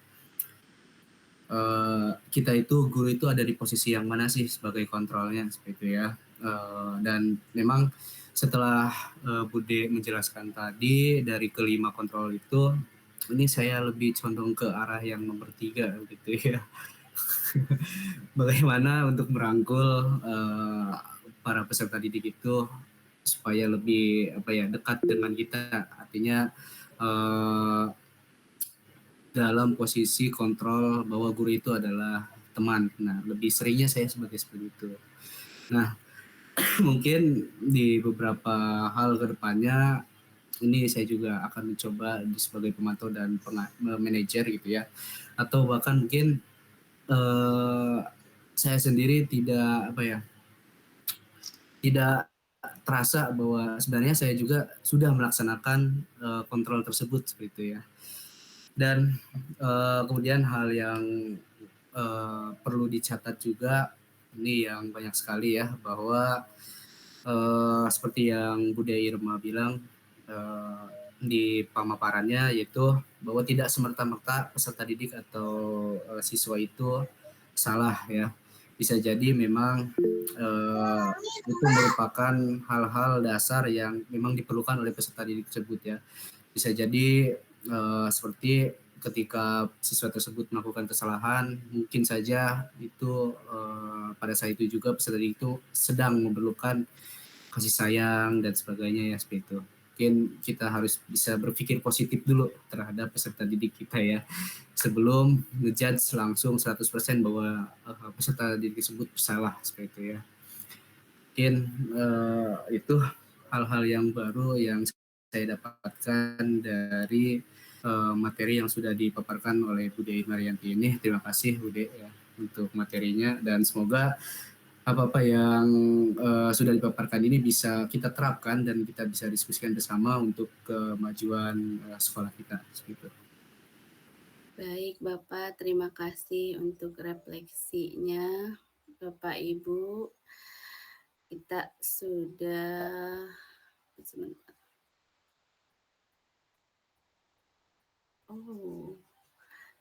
kita itu guru itu ada di posisi yang mana sih sebagai kontrolnya seperti itu ya. Dan memang setelah Bude menjelaskan tadi dari kelima kontrol itu ini saya lebih condong ke arah yang nomor 3 gitu ya. Bagaimana untuk merangkul para peserta didik itu supaya lebih dekat dengan kita, artinya dalam posisi kontrol bahwa guru itu adalah teman. Nah, lebih seringnya saya sebagai seperti itu. Nah, mungkin di beberapa hal ke depannya ini saya juga akan mencoba sebagai pemantau dan manajer gitu ya. Atau bahkan mungkin saya sendiri tidak terasa bahwa sebenarnya saya juga sudah melaksanakan kontrol tersebut seperti itu ya. Dan kemudian hal yang perlu dicatat juga ini yang banyak sekali ya bahwa seperti yang Bude Irma bilang di pemaparannya yaitu bahwa tidak semerta-merta peserta didik atau siswa itu salah ya. Bisa jadi memang itu merupakan hal-hal dasar yang memang diperlukan oleh peserta didik tersebut ya. Bisa jadi seperti ketika siswa tersebut melakukan kesalahan, mungkin saja itu pada saat itu juga peserta didik itu sedang memerlukan kasih sayang dan sebagainya ya seperti itu. Mungkin kita harus bisa berpikir positif dulu terhadap peserta didik kita ya sebelum ngejudge langsung 100% bahwa peserta didik tersebut salah seperti itu ya. Mungkin itu hal-hal yang baru yang saya dapatkan dari materi yang sudah dipaparkan oleh Bude Marianti ini. Terima kasih Bude ya. untuk materinya, dan semoga apa-apa yang sudah dipaparkan ini bisa kita terapkan dan kita bisa diskusikan bersama untuk kemajuan sekolah kita. Seperti itu. Baik Bapak, terima kasih untuk refleksinya. Bapak Ibu, kita sudah sebentar. Oh,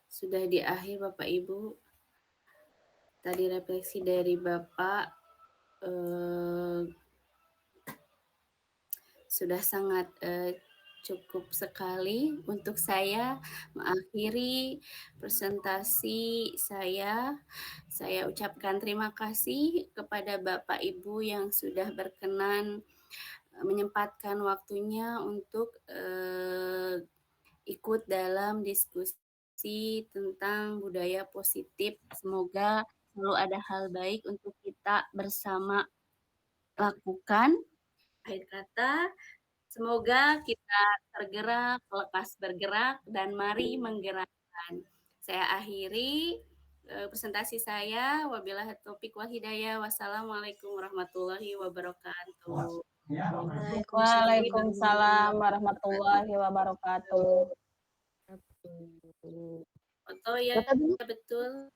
sudah di akhir Bapak Ibu. Tadi refleksi dari Bapak sudah sangat cukup sekali untuk saya mengakhiri presentasi saya. Saya ucapkan terima kasih kepada Bapak Ibu yang sudah berkenan menyempatkan waktunya untuk ikut dalam diskusi tentang budaya positif. Semoga selalu ada hal baik untuk kita bersama lakukan. Akhir kata, semoga kita tergerak, lekas bergerak, dan mari menggerakkan. Saya akhiri presentasi saya. Wabillahi taufiq wal hidayah. Wassalamualaikum warahmatullahi wabarakatuh. Waalaikumsalam warahmatullahi wabarakatuh. Foto ya, betul.